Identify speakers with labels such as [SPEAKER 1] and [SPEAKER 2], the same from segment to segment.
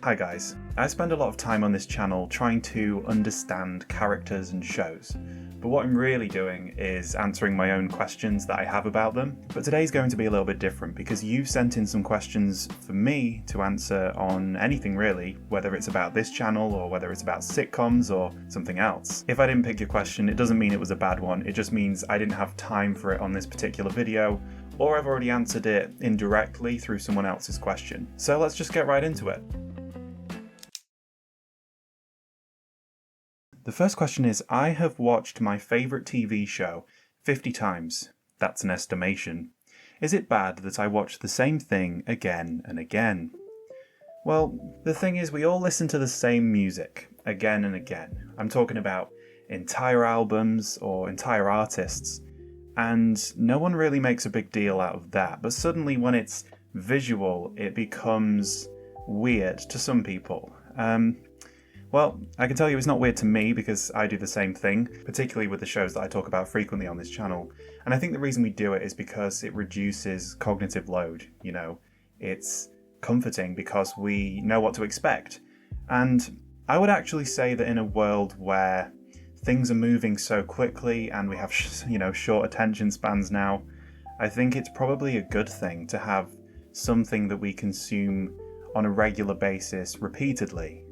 [SPEAKER 1] Hi guys, I spend a lot of time on this channel trying to understand characters and shows, but what I'm really doing is answering my own questions that I have about them. But today's going to be a little bit different because you've sent in some questions for me to answer on anything really, whether it's about this channel or whether it's about sitcoms or something else. If I didn't pick your question, it doesn't mean it was a bad one, it just means I didn't have time for it on this particular video, or I've already answered it indirectly through someone else's question. So let's just get right into it. The first question is, I have watched my favourite TV show 50 times. That's an estimation. Is it bad that I watch the same thing again and again? Well, the thing is, we all listen to the same music again and again. I'm talking about entire albums or entire artists. And no one really makes a big deal out of that. But suddenly when it's visual, it becomes weird to some people. Well, I can tell you it's not weird to me because I do the same thing, particularly with the shows that I talk about frequently on this channel. And I think the reason we do it is because it reduces cognitive load, It's comforting because we know what to expect. And I would actually say that in a world where things are moving so quickly and we have, short attention spans now, I think it's probably a good thing to have something that we consume on a regular basis repeatedly.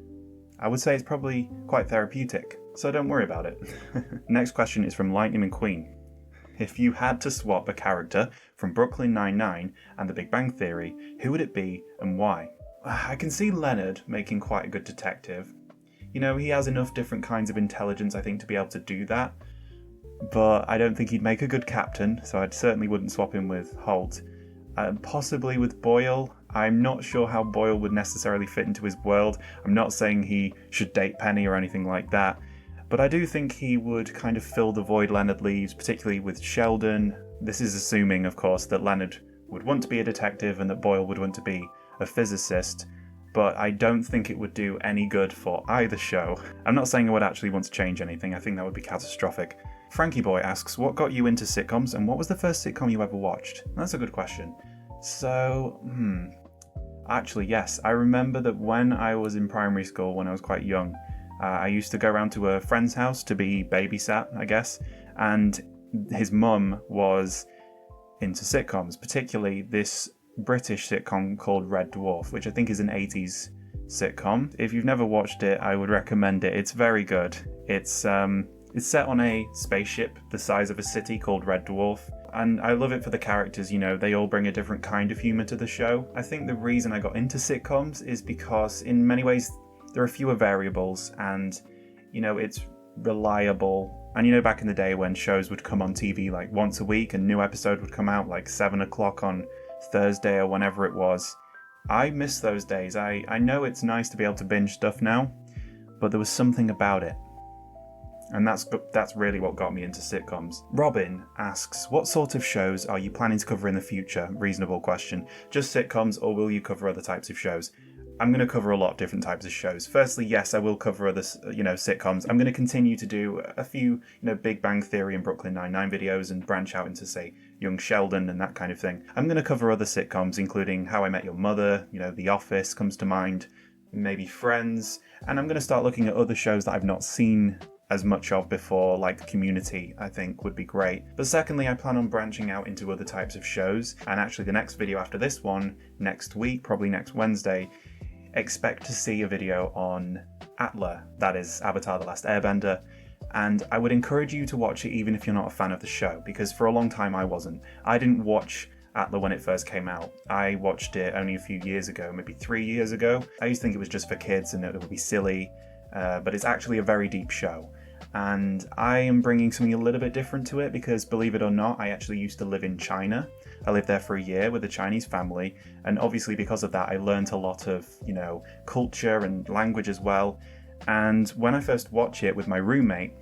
[SPEAKER 1] I would say it's probably quite therapeutic, so don't worry about it. Next question is from Lightning McQueen. If you had to swap a character from Brooklyn Nine-Nine and The Big Bang Theory, who would it be and why? I can see Leonard making quite a good detective. He has enough different kinds of intelligence, I think, to be able to do that. But I don't think he'd make a good captain, so I certainly wouldn't swap him with Holt. Possibly with Boyle. I'm not sure how Boyle would necessarily fit into his world. I'm not saying he should date Penny or anything like that. But I do think he would kind of fill the void Leonard leaves, particularly with Sheldon. This is assuming, of course, that Leonard would want to be a detective and that Boyle would want to be a physicist. But I don't think it would do any good for either show. I'm not saying I would actually want to change anything. I think that would be catastrophic. Frankie Boy asks, what got you into sitcoms and what was the first sitcom you ever watched? That's a good question. So, actually, yes. I remember that when I was in primary school, when I was quite young, I used to go around to a friend's house to be babysat, I guess, and his mum was into sitcoms, particularly this British sitcom called Red Dwarf, which I think is an 80s sitcom. If you've never watched it, I would recommend it. It's very good. It's set on a spaceship the size of a city called Red Dwarf, and I love it for the characters. They all bring a different kind of humour to the show. I think the reason I got into sitcoms is because in many ways there are fewer variables and, it's reliable. And back in the day when shows would come on TV like once a week, a new episode would come out like 7 o'clock on Thursday or whenever it was. I miss those days. I know it's nice to be able to binge stuff now, but there was something about it. And that's really what got me into sitcoms. Robin asks, what sort of shows are you planning to cover in the future? Reasonable question. Just sitcoms, or will you cover other types of shows? I'm going to cover a lot of different types of shows. Firstly, yes, I will cover other, sitcoms. I'm going to continue to do a few, Big Bang Theory and Brooklyn Nine-Nine videos and branch out into, say, Young Sheldon and that kind of thing. I'm going to cover other sitcoms, including How I Met Your Mother, The Office comes to mind, maybe Friends, and I'm going to start looking at other shows that I've not seen as much of before, like Community, I think would be great. But secondly, I plan on branching out into other types of shows, and actually the next video after this one, next week, probably next Wednesday, expect to see a video on Atla, that is Avatar: The Last Airbender, and I would encourage you to watch it even if you're not a fan of the show, because for a long time I wasn't. I didn't watch Atla when it first came out. I watched it only a few years ago, maybe 3 years ago. I used to think it was just for kids and it would be silly, but it's actually a very deep show. And I am bringing something a little bit different to it because, believe it or not, I actually used to live in China. I lived there for a year with a Chinese family, and obviously because of that I learned a lot of, culture and language as well. And when I first watched it with my roommate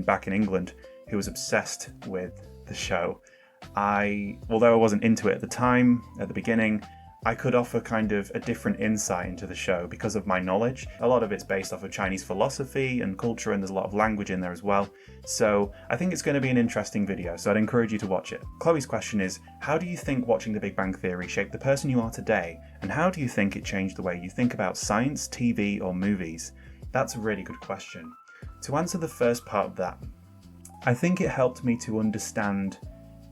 [SPEAKER 1] back in England, who was obsessed with the show, although I wasn't into it at the time, at the beginning, I could offer kind of a different insight into the show because of my knowledge. A lot of it's based off of Chinese philosophy and culture, and there's a lot of language in there as well. So I think it's going to be an interesting video, so I'd encourage you to watch it. Chloe's question is, how do you think watching The Big Bang Theory shaped the person you are today? And how do you think it changed the way you think about science, TV, or movies? That's a really good question. To answer the first part of that, I think it helped me to understand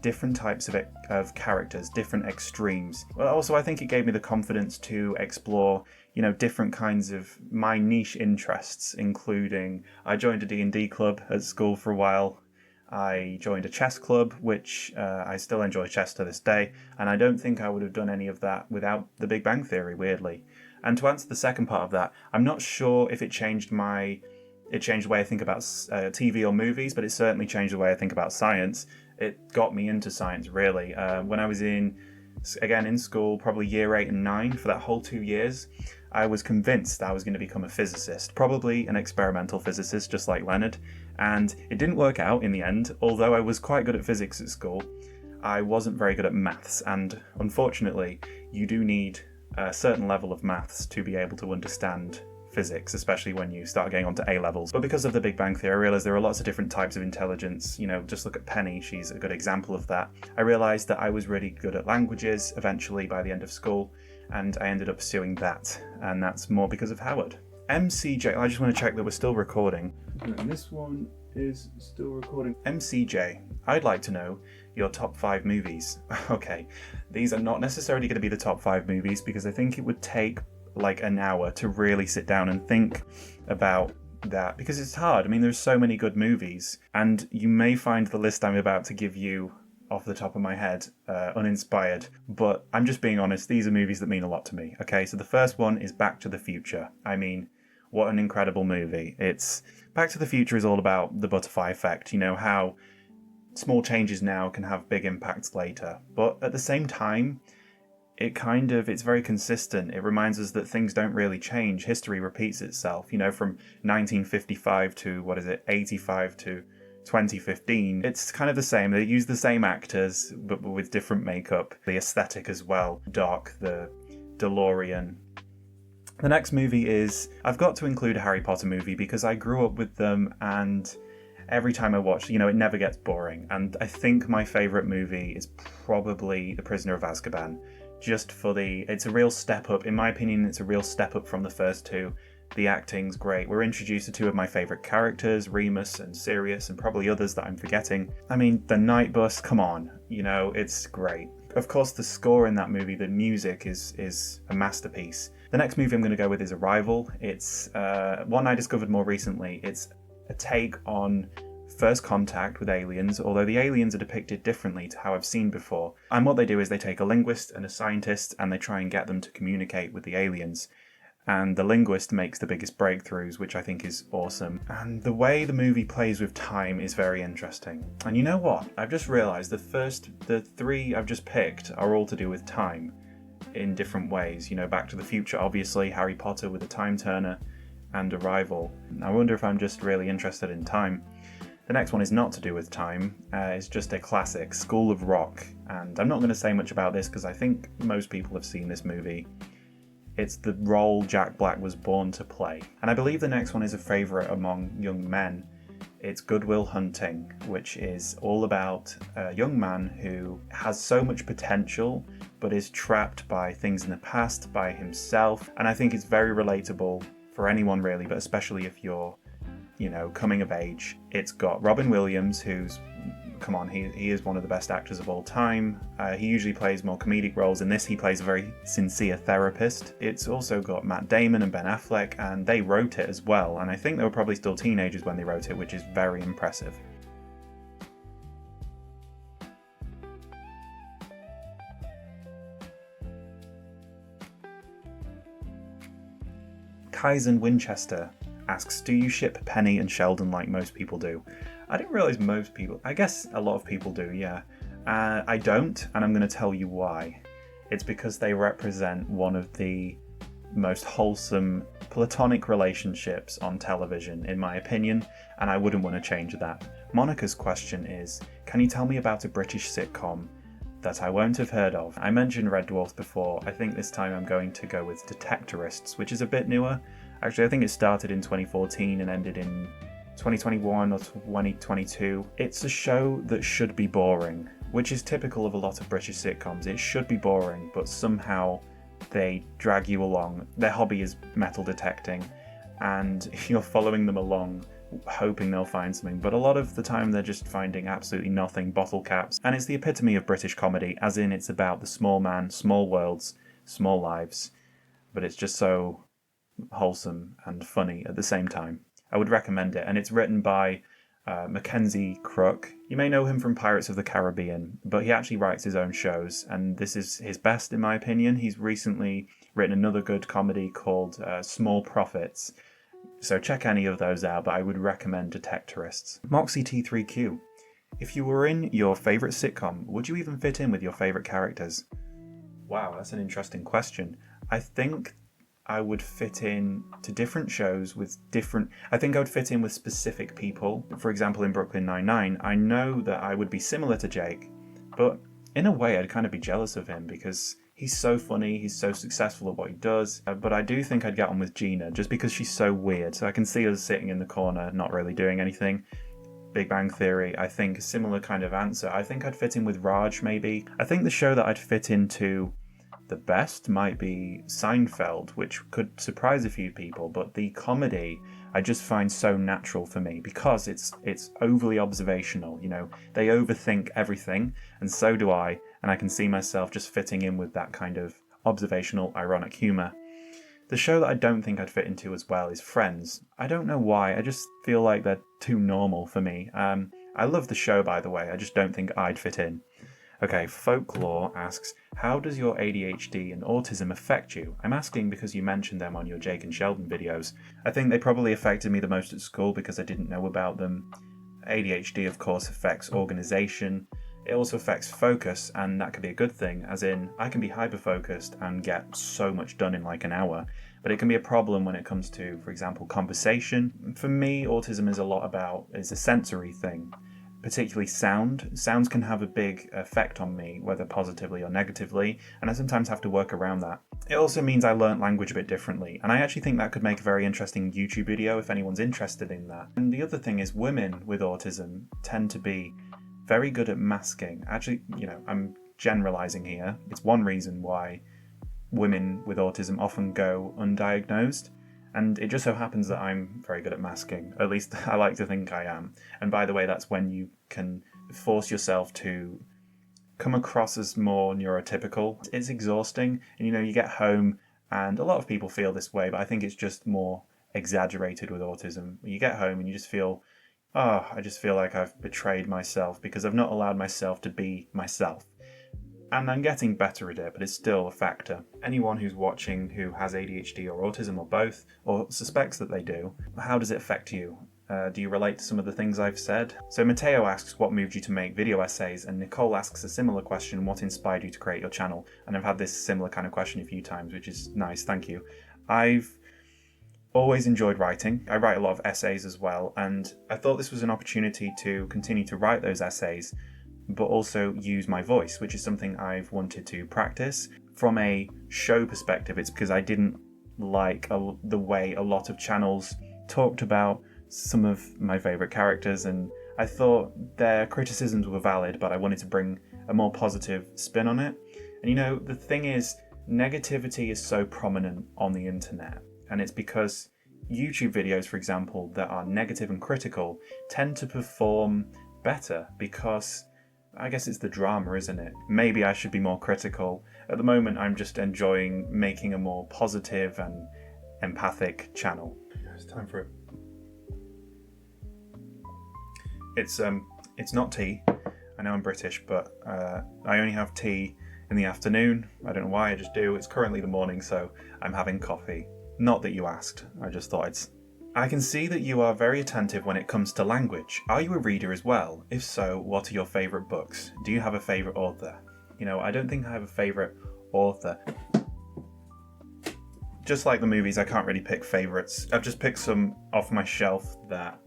[SPEAKER 1] different types of characters, different extremes. Well, also, I think it gave me the confidence to explore, different kinds of my niche interests, including I joined a D&D club at school for a while. I joined a chess club, which I still enjoy chess to this day, and I don't think I would have done any of that without The Big Bang Theory, weirdly. And to answer the second part of that, I'm not sure if it changed the way I think about TV or movies, but it certainly changed the way I think about science. It got me into science, really. When I was in school, probably year 8 and 9, for that whole 2 years, I was convinced I was going to become a physicist, probably an experimental physicist, just like Leonard. And it didn't work out in the end. Although I was quite good at physics at school, I wasn't very good at maths. And unfortunately, you do need a certain level of maths to be able to understand physics, especially when you start getting onto A levels. But because of The Big Bang Theory, I realised there are lots of different types of intelligence. Just look at Penny, she's a good example of that. I realised that I was really good at languages eventually by the end of school, and I ended up pursuing that, and that's more because of Howard. MCJ, I just want to check that we're still recording. And this one is still recording. MCJ, I'd like to know your top 5 movies. Okay, these are not necessarily going to be the top 5 movies because I think it would take like an hour to really sit down and think about that, because it's hard. I mean, there's so many good movies, and you may find the list I'm about to give you off the top of my head uninspired, but I'm just being honest, these are movies that mean a lot to me. Okay, so the first one is Back to the Future. I mean, what an incredible movie. Back to the Future is all about the butterfly effect, how small changes now can have big impacts later, but at the same time, it's very consistent. It reminds us that things don't really change. History repeats itself, from 1955 to, 85 to 2015. It's kind of the same. They use the same actors, but with different makeup. The aesthetic as well. Doc, the DeLorean. The next movie is, I've got to include a Harry Potter movie because I grew up with them, and every time I watch, it never gets boring. And I think my favourite movie is probably The Prisoner of Azkaban. It's a real step up. In my opinion, it's a real step up from the first two. The acting's great. We're introduced to 2 of my favourite characters, Remus and Sirius, and probably others that I'm forgetting. I mean, the Night Bus, come on, it's great. Of course, the score in that movie, the music is a masterpiece. The next movie I'm going to go with is Arrival. It's one I discovered more recently. It's a take on First Contact with aliens, although the aliens are depicted differently to how I've seen before. And what they do is they take a linguist and a scientist and they try and get them to communicate with the aliens. And the linguist makes the biggest breakthroughs, which I think is awesome. And the way the movie plays with time is very interesting. And you know what? I've just realised the 3 I've just picked are all to do with time in different ways. Back to the Future, obviously, Harry Potter with the Time Turner, and Arrival. I wonder if I'm just really interested in time. The next one is not to do with time. It's just a classic, School of Rock. And I'm not going to say much about this because I think most people have seen this movie. It's the role Jack Black was born to play. And I believe the next one is a favourite among young men. It's Good Will Hunting, which is all about a young man who has so much potential but is trapped by things in the past, by himself. And I think it's very relatable for anyone really, but especially if you're coming of age. It's got Robin Williams, who's, he is one of the best actors of all time. He usually plays more comedic roles. In this, he plays a very sincere therapist. It's also got Matt Damon and Ben Affleck, and they wrote it as well. And I think they were probably still teenagers when they wrote it, which is very impressive. Kaizen Winchester asks, do you ship Penny and Sheldon like most people do? I didn't realise most people. I guess a lot of people do, yeah. I don't, and I'm going to tell you why. It's because they represent one of the most wholesome platonic relationships on television, in my opinion, and I wouldn't want to change that. Monica's question is, can you tell me about a British sitcom that I won't have heard of. I mentioned Red Dwarf before. I think this time I'm going to go with Detectorists, which is a bit newer. Actually, I think it started in 2014 and ended in 2021 or 2022. It's a show that should be boring, which is typical of a lot of British sitcoms. It should be boring, but somehow they drag you along. Their hobby is metal detecting, and you're following them along hoping they'll find something, but a lot of the time they're just finding absolutely nothing, bottle caps. And it's the epitome of British comedy, as in it's about the small man, small worlds, small lives, but it's just so wholesome and funny at the same time. I would recommend it, and it's written by Mackenzie Crook. You may know him from Pirates of the Caribbean, but he actually writes his own shows, and this is his best in my opinion. He's recently written another good comedy called Small Profits, so check any of those out, but I would recommend Detectorists. Moxie T3Q. If you were in your favourite sitcom, would you even fit in with your favourite characters? Wow, that's an interesting question. I think I would fit in to different shows with different... I think I would fit in with specific people. For example, in Brooklyn Nine-Nine, I know that I would be similar to Jake, but in a way I'd kind of be jealous of him because he's so funny, he's so successful at what he does. But I do think I'd get on with Gina just because she's so weird. So I can see us sitting in the corner, not really doing anything. Big Bang Theory, I think a similar kind of answer. I think I'd fit in with Raj, maybe. I think the show that I'd fit into the best might be Seinfeld, which could surprise a few people, but the comedy I just find so natural for me because it's overly observational. You know, they overthink everything, and so do I, and I can see myself just fitting in with that kind of observational, ironic humour. The show that I don't think I'd fit into as well is Friends. I don't know why, I just feel like they're too normal for me. I love the show, by the way, I just don't think I'd fit in. Okay, Folklore asks, how does your ADHD and autism affect you? I'm asking because you mentioned them on your Jake and Sheldon videos. I think they probably affected me the most at school because I didn't know about them. ADHD, of course, affects organisation. It also affects focus, and that can be a good thing, as in, I can be hyper-focused and get so much done in like an hour, but it can be a problem when it comes to, for example, conversation. For me, autism is a sensory thing. Particularly sound. Sounds can have a big effect on me, whether positively or negatively, and I sometimes have to work around that. It also means I learnt language a bit differently, and I actually think that could make a very interesting YouTube video if anyone's interested in that. And the other thing is women with autism tend to be very good at masking. Actually, I'm generalizing here. It's one reason why women with autism often go undiagnosed. And it just so happens that I'm very good at masking. At least I like to think I am. And by the way, that's when you can force yourself to come across as more neurotypical. It's exhausting. And you get home, and a lot of people feel this way, but I think it's just more exaggerated with autism. You get home and you just feel, I just feel like I've betrayed myself because I've not allowed myself to be myself. And I'm getting better at it, but it's still a factor. Anyone who's watching who has ADHD or autism or both, or suspects that they do, how does it affect you? Do you relate to some of the things I've said? So Mateo asks, what moved you to make video essays? And Nicole asks a similar question, what inspired you to create your channel? And I've had this similar kind of question a few times, which is nice, thank you. I've always enjoyed writing. I write a lot of essays as well, and I thought this was an opportunity to continue to write those essays, but also use my voice, which is something I've wanted to practice. From a show perspective, it's because I didn't like the way a lot of channels talked about some of my favourite characters, and I thought their criticisms were valid, but I wanted to bring a more positive spin on it. And the thing is, negativity is so prominent on the internet, and it's because YouTube videos, for example, that are negative and critical tend to perform better because I guess it's the drama, isn't it? Maybe I should be more critical. At the moment, I'm just enjoying making a more positive and empathic channel. It's time for it. It's not tea. I know I'm British, but I only have tea in the afternoon. I don't know why, I just do. It's currently the morning, so I'm having coffee. Not that you asked. I just thought I can see that you are very attentive when it comes to language. Are you a reader as well? If so, what are your favourite books? Do you have a favourite author? I don't think I have a favourite author. Just like the movies, I can't really pick favourites. I've just picked some off my shelf that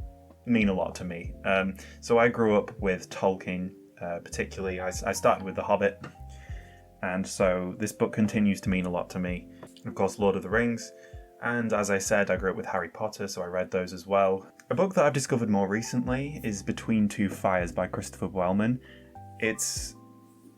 [SPEAKER 1] mean a lot to me. So I grew up with Tolkien, particularly I started with The Hobbit, and so this book continues to mean a lot to me. Of course, Lord of the Rings, and as I said, I grew up with Harry Potter, so I read those as well. A book that I've discovered more recently is Between Two Fires by Christopher Wellman. It's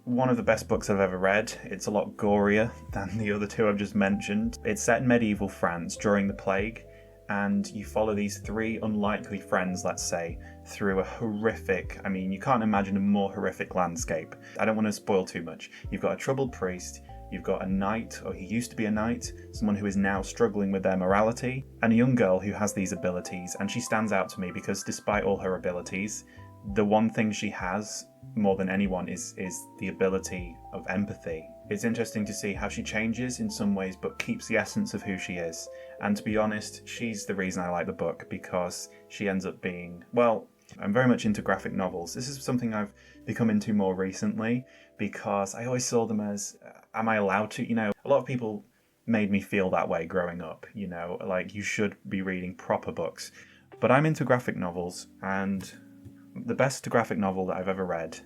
[SPEAKER 1] one of the best books I've ever read. It's a lot gorier than the other two I've just mentioned. It's set in medieval France during the plague, and you follow these three unlikely friends, let's say, through a horrific, you can't imagine a more horrific landscape. I don't want to spoil too much. You've got a troubled priest, you've got a knight, or he used to be a knight, someone who is now struggling with their morality, and a young girl who has these abilities, and she stands out to me because despite all her abilities, the one thing she has more than anyone is the ability of empathy. It's interesting to see how she changes in some ways but keeps the essence of who she is. And to be honest, she's the reason I like the book, because she ends up being, well, I'm very much into graphic novels. This is something I've become into more recently because I always saw them as, am I allowed to? A lot of people made me feel that way growing up, like you should be reading proper books. But I'm into graphic novels, and the best graphic novel that I've ever read,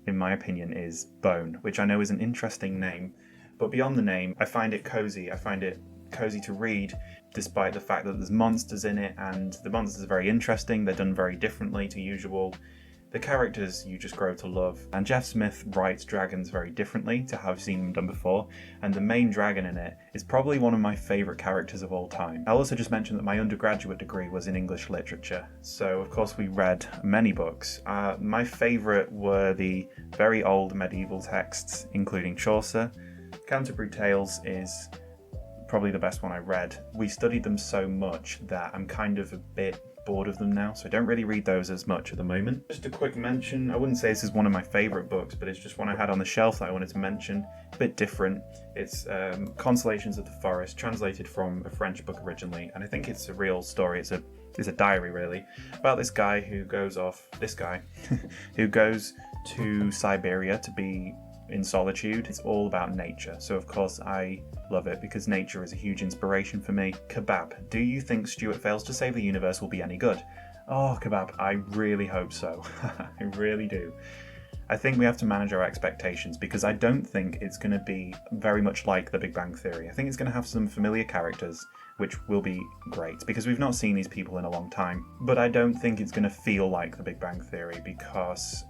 [SPEAKER 1] in my opinion, is Bone, which I know is an interesting name. But beyond the name, I find it cozy. I find it cozy to read, despite the fact that there's monsters in it, and the monsters are very interesting. They're done very differently to usual. The characters you just grow to love. And Jeff Smith writes dragons very differently to how I've seen them done before, and the main dragon in it is probably one of my favourite characters of all time. I'll also just mention that my undergraduate degree was in English literature, so of course we read many books. My favourite were the very old medieval texts, including Chaucer. Canterbury Tales is probably the best one I read. We studied them so much that I'm kind of a bit bored of them now, so I don't really read those as much at the moment. Just a quick mention, I wouldn't say this is one of my favourite books, but it's just one I had on the shelf that I wanted to mention. A bit different. It's Consolations of the Forest, translated from a French book originally, and I think it's a real story. It's a diary, really, about this guy who goes who goes to Siberia to be in solitude. It's all about nature, so of course I love it because nature is a huge inspiration for me. Kebab, do you think Stuart Fails to Save the Universe will be any good? Oh, Kebab, I really hope so. I really do. I think we have to manage our expectations because I don't think it's going to be very much like The Big Bang Theory. I think it's going to have some familiar characters, which will be great because we've not seen these people in a long time. But I don't think it's going to feel like The Big Bang Theory because,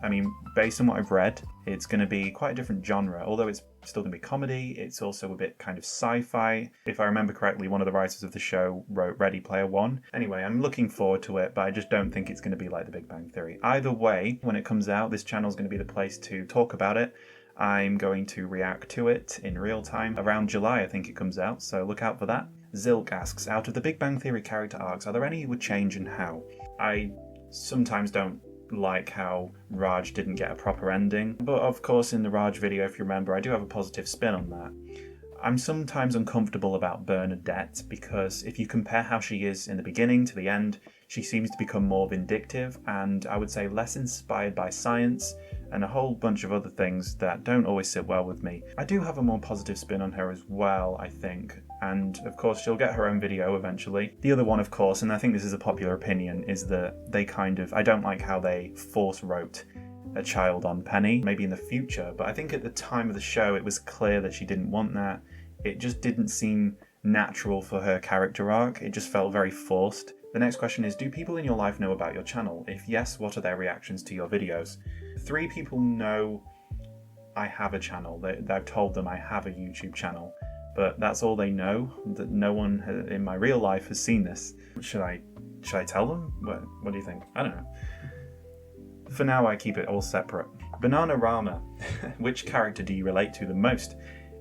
[SPEAKER 1] based on what I've read, it's going to be quite a different genre. Although it's still going to be comedy, it's also a bit kind of sci-fi. If I remember correctly, one of the writers of the show wrote Ready Player One. Anyway, I'm looking forward to it, but I just don't think it's going to be like The Big Bang Theory. Either way, when it comes out, this channel is going to be the place to talk about it. I'm going to react to it in real time. Around July, I think it comes out, so look out for that. Zilk asks, out of the Big Bang Theory character arcs, are there any you would change and how? I sometimes don't like how Raj didn't get a proper ending, but of course in the Raj video, if you remember, I do have a positive spin on that. I'm sometimes uncomfortable about Bernadette because if you compare how she is in the beginning to the end, she seems to become more vindictive and I would say less inspired by science and a whole bunch of other things that don't always sit well with me. I do have a more positive spin on her as well, I think, and of course she'll get her own video eventually. The other one, of course, and I think this is a popular opinion, is that I don't like how they force wrote a child on Penny, maybe in the future, but I think at the time of the show it was clear that she didn't want that. It just didn't seem natural for her character arc, it just felt very forced. The next question is, do people in your life know about your channel? If yes, what are their reactions to your videos? 3 people know I have a channel. I've told them I have a YouTube channel, but that's all they know. That no one in my real life has seen this. Should I tell them? What do you think? I don't know. For now, I keep it all separate. Banana Rama, which character do you relate to the most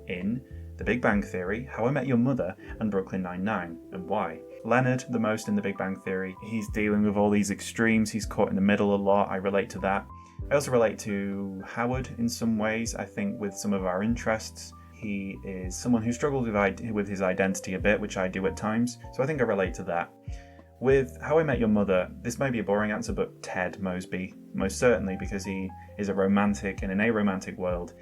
[SPEAKER 1] in The Big Bang Theory, How I Met Your Mother, and Brooklyn Nine-Nine, and why? Leonard, the most in The Big Bang Theory. He's dealing with all these extremes. He's caught in the middle a lot. I relate to that. I also relate to Howard in some ways, I think, with some of our interests. He is someone who struggles with his identity a bit, which I do at times, so I think I relate to that. With How I Met Your Mother, this may be a boring answer, but Ted Mosby, most certainly, because he is a romantic in an aromantic world.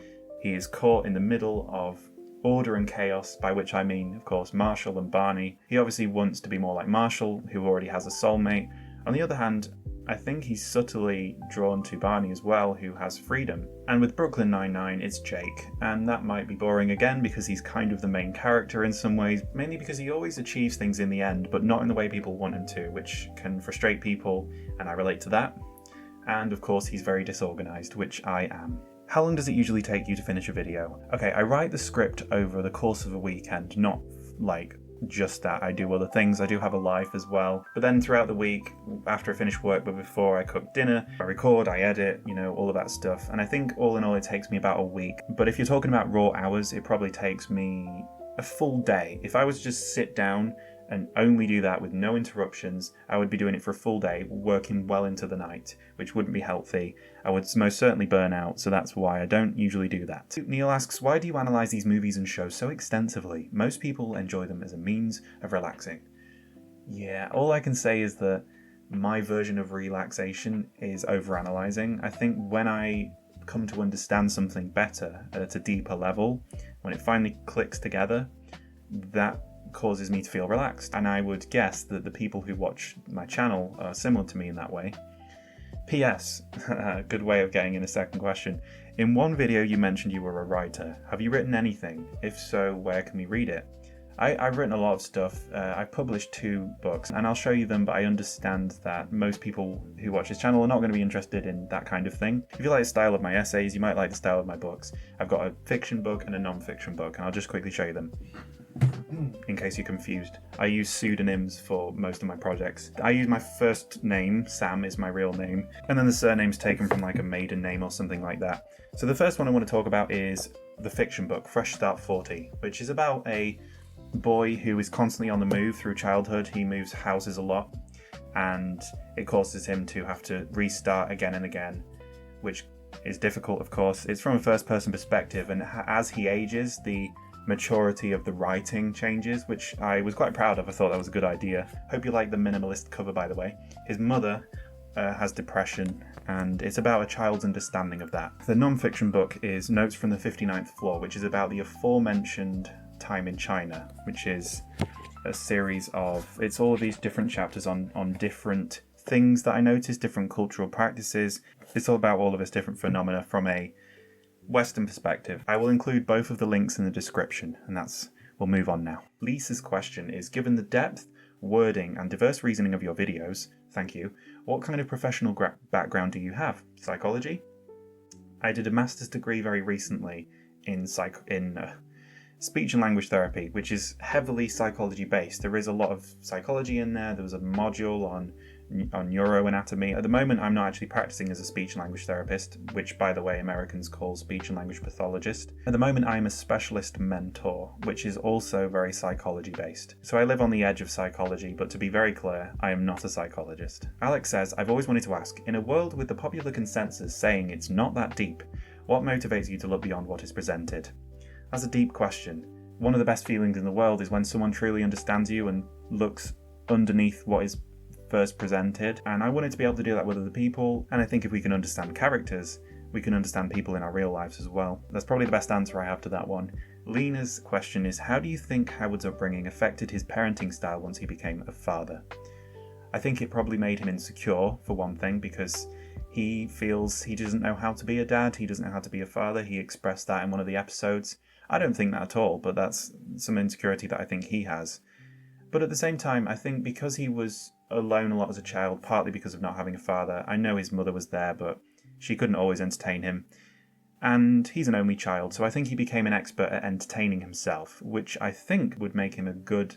[SPEAKER 1] He is caught in the middle of order and chaos, by which I mean, of course, Marshall and Barney. He obviously wants to be more like Marshall, who already has a soulmate. On the other hand, I think he's subtly drawn to Barney as well, who has freedom. And with Brooklyn Nine-Nine, it's Jake, and that might be boring again because he's kind of the main character in some ways, mainly because he always achieves things in the end, but not in the way people want him to, which can frustrate people, and I relate to that. And of course, he's very disorganized, which I am. How long does it usually take you to finish a video? Okay, I write the script over the course of a weekend, not like just that. I do other things. I do have a life as well. But then throughout the week, after I finish work, but before I cook dinner, I record, I edit, all of that stuff. And I think all in all, it takes me about a week. But if you're talking about raw hours, it probably takes me a full day. If I was to just sit down and only do that with no interruptions, I would be doing it for a full day, working well into the night, which wouldn't be healthy. I would most certainly burn out, so that's why I don't usually do that. Neil asks, why do you analyse these movies and shows so extensively? Most people enjoy them as a means of relaxing. Yeah, all I can say is that my version of relaxation is overanalyzing. I think when I come to understand something better at a deeper level, when it finally clicks together, that causes me to feel relaxed. And I would guess that the people who watch my channel are similar to me in that way. P.S. Good way of getting in a second question. In one video you mentioned you were a writer. Have you written anything? If so, where can we read it? I've written a lot of stuff. I've published 2 books and I'll show you them, but I understand that most people who watch this channel are not going to be interested in that kind of thing. If you like the style of my essays, you might like the style of my books. I've got a fiction book and a non-fiction book, and I'll just quickly show you them. In case you're confused, I use pseudonyms for most of my projects. I use my first name, Sam is my real name, and then the surname's taken from like a maiden name or something like that. So the first one I want to talk about is the fiction book, Fresh Start 40, which is about a boy who is constantly on the move through childhood. He moves houses a lot, and it causes him to have to restart again and again, which is difficult, of course. It's from a first-person perspective, and as he ages, the maturity of the writing changes, which I was quite proud of. I thought that was a good idea. Hope you like the minimalist cover, by the way. His mother has depression, and it's about a child's understanding of that. The non-fiction book is Notes from the 59th Floor, which is about the aforementioned time in China, which is a series of, it's all of these different chapters on different things that I noticed, different cultural practices. It's all about all of this different phenomena from a Western perspective. I will include both of the links in the description, and we'll move on now. Lisa's question is, given the depth, wording, and diverse reasoning of your videos, thank you, what kind of professional background do you have? Psychology? I did a master's degree very recently in speech and language therapy, which is heavily psychology based. There is a lot of psychology in there. There was a module on neuroanatomy. At the moment, I'm not actually practicing as a speech and language therapist, which, by the way, Americans call speech and language pathologist. At the moment, I'm a specialist mentor, which is also very psychology based. So I live on the edge of psychology, but to be very clear, I am not a psychologist. Alex says, I've always wanted to ask, in a world with the popular consensus saying it's not that deep, what motivates you to look beyond what is presented? That's a deep question. One of the best feelings in the world is when someone truly understands you and looks underneath what is first presented, and I wanted to be able to do that with other people, and I think if we can understand characters, we can understand people in our real lives as well. That's probably the best answer I have to that one. Lena's question is, how do you think Howard's upbringing affected his parenting style once he became a father? I think it probably made him insecure, for one thing, because he feels he doesn't know how to be a dad, he doesn't know how to be a father. He expressed that in one of the episodes. I don't think that at all, but that's some insecurity that I think he has. But at the same time, I think because he was alone a lot as a child, partly because of not having a father, I know his mother was there, but she couldn't always entertain him. And he's an only child, so I think he became an expert at entertaining himself, which I think would make him a good,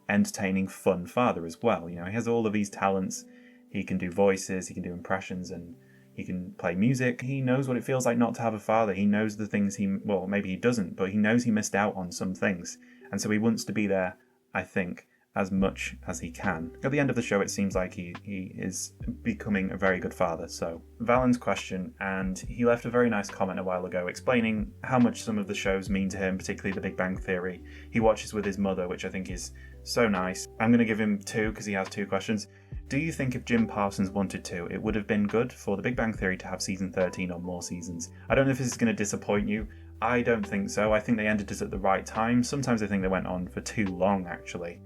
[SPEAKER 1] entertaining, fun father as well. You know, he has all of these talents. He can do voices, he can do impressions, and he can play music. He knows what it feels like not to have a father. He knows the things well, maybe he doesn't, but he knows he missed out on some things. And so he wants to be there, I think, as much as he can. At the end of the show, it seems like he is becoming a very good father. So, Valen's question, and he left a very nice comment a while ago explaining how much some of the shows mean to him, particularly The Big Bang Theory. He watches with his mother, which I think is so nice. I'm going to give him 2 because he has 2 questions. Do you think if Jim Parsons wanted to, it would have been good for The Big Bang Theory to have season 13 or more seasons? I don't know if this is going to disappoint you. I don't think so. I think they ended it at the right time. Sometimes I think they went on for too long, actually.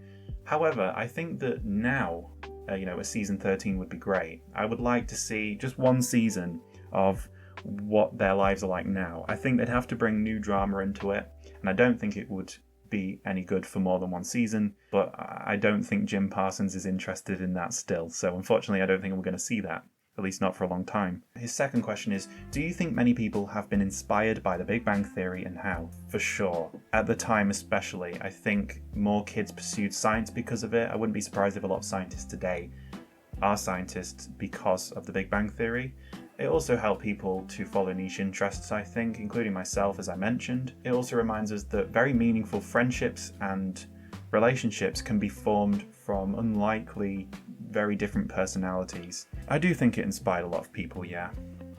[SPEAKER 1] However, I think that now a season 13 would be great. I would like to see just one season of what their lives are like now. I think they'd have to bring new drama into it, and I don't think it would be any good for more than one season, but I don't think Jim Parsons is interested in that still, so unfortunately I don't think we're going to see that, at least not for a long time. His second question is, do you think many people have been inspired by the Big Bang Theory, and how? For sure. At the time especially, I think more kids pursued science because of it. I wouldn't be surprised if a lot of scientists today are scientists because of the Big Bang Theory. It also helped people to follow niche interests, I think, including myself, as I mentioned. It also reminds us that very meaningful friendships and relationships can be formed from unlikely, very different personalities. I do think it inspired a lot of people, yeah.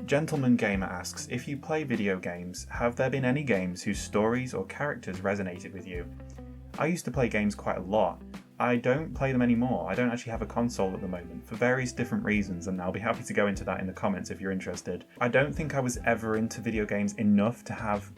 [SPEAKER 1] Gentleman Gamer asks, if you play video games, have there been any games whose stories or characters resonated with you? I used to play games quite a lot. I don't play them anymore. I don't actually have a console at the moment for various different reasons, and I'll be happy to go into that in the comments if you're interested. I don't think I was ever into video games enough to have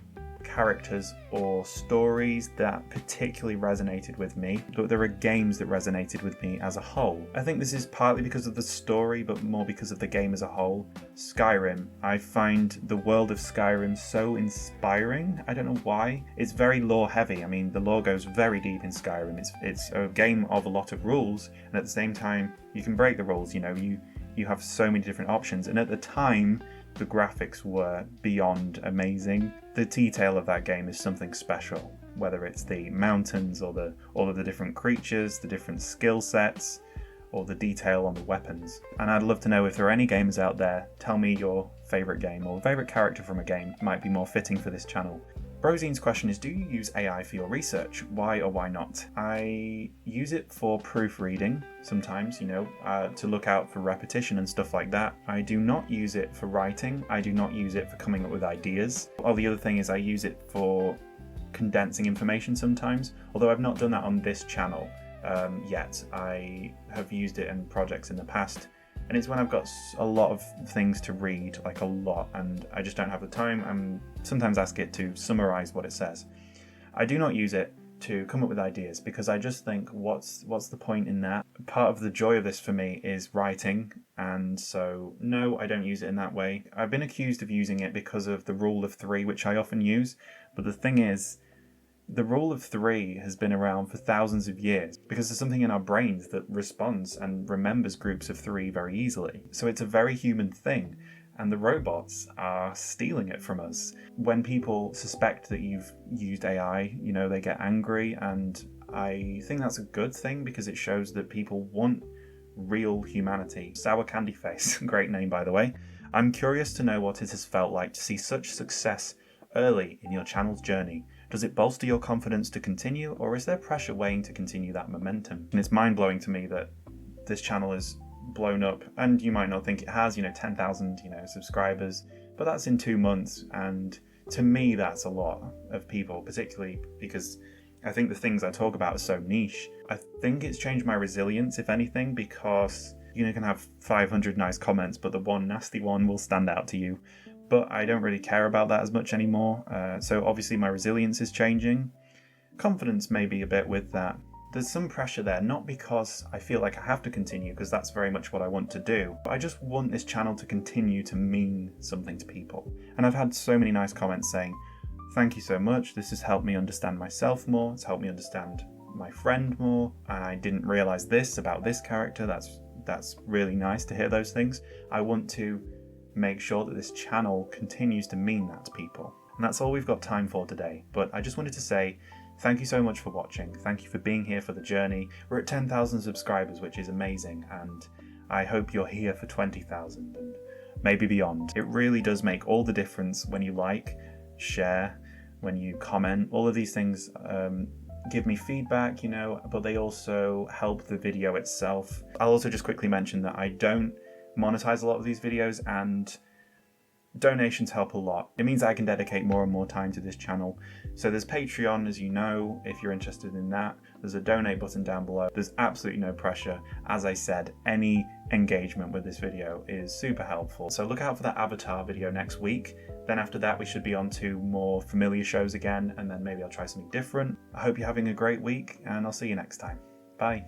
[SPEAKER 1] characters or stories that particularly resonated with me, but there are games that resonated with me as a whole. I think this is partly because of the story, but more because of the game as a whole. Skyrim. I find the world of Skyrim so inspiring. I don't know why. It's very lore heavy. I mean, the lore goes very deep in Skyrim. It's a game of a lot of rules, and at the same time, you can break the rules. You have so many different options, and at the time, the graphics were beyond amazing. The detail of that game is something special, whether it's the mountains or all of the different creatures, the different skill sets, or the detail on the weapons. And I'd love to know if there are any gamers out there, tell me your favourite game or favourite character from a game. Might be more fitting for this channel. Brozine's question is, do you use AI for your research? Why or why not? I use it for proofreading sometimes, to look out for repetition and stuff like that. I do not use it for writing. I do not use it for coming up with ideas. Oh, the other thing is I use it for condensing information sometimes, although I've not done that on this channel yet. I have used it in projects in the past, and it's when I've got a lot of things to read, like a lot, and I just don't have the time. I sometimes ask it to summarize what it says. I do not use it to come up with ideas because I just think, what's the point in that? Part of the joy of this for me is writing, and so no, I don't use it in that way. I've been accused of using it because of the rule of three, which I often use, but the thing is, the rule of three has been around for thousands of years because there's something in our brains that responds and remembers groups of three very easily. So it's a very human thing, and the robots are stealing it from us. When people suspect that you've used AI, they get angry, and I think that's a good thing because it shows that people want real humanity. Sour Candy Face, great name by the way. I'm curious to know what it has felt like to see such success early in your channel's journey. Does it bolster your confidence to continue, or is there pressure weighing to continue that momentum? And it's mind-blowing to me that this channel is blown up, and you might not think it has, 10,000, subscribers, but that's in 2 months, and to me that's a lot of people, particularly because I think the things I talk about are so niche. I think it's changed my resilience, if anything, because you can have 500 nice comments, but the one nasty one will stand out to you. But I don't really care about that as much anymore, so obviously my resilience is changing. Confidence may be a bit with that. There's some pressure there, not because I feel like I have to continue, because that's very much what I want to do, but I just want this channel to continue to mean something to people. And I've had so many nice comments saying, thank you so much, this has helped me understand myself more, it's helped me understand my friend more, and I didn't realise this about this character. That's really nice to hear those things. I want to make sure that this channel continues to mean that to people. And that's all we've got time for today, but I just wanted to say thank you so much for watching. Thank you for being here for the journey. We're at 10,000 subscribers, which is amazing, and I hope you're here for 20,000 and maybe beyond. It really does make all the difference when you like, share, when you comment. All of these things give me feedback, but they also help the video itself. I'll also just quickly mention that I don't monetize a lot of these videos, and donations help a lot. It means I can dedicate more and more time to this channel. So there's Patreon, as you know, if you're interested in that. There's a donate button down below. There's absolutely no pressure. As I said, any engagement with this video is super helpful. So look out for that Avatar video next week. Then after that, we should be on to more familiar shows again, and then maybe I'll try something different. I hope you're having a great week, and I'll see you next time. Bye.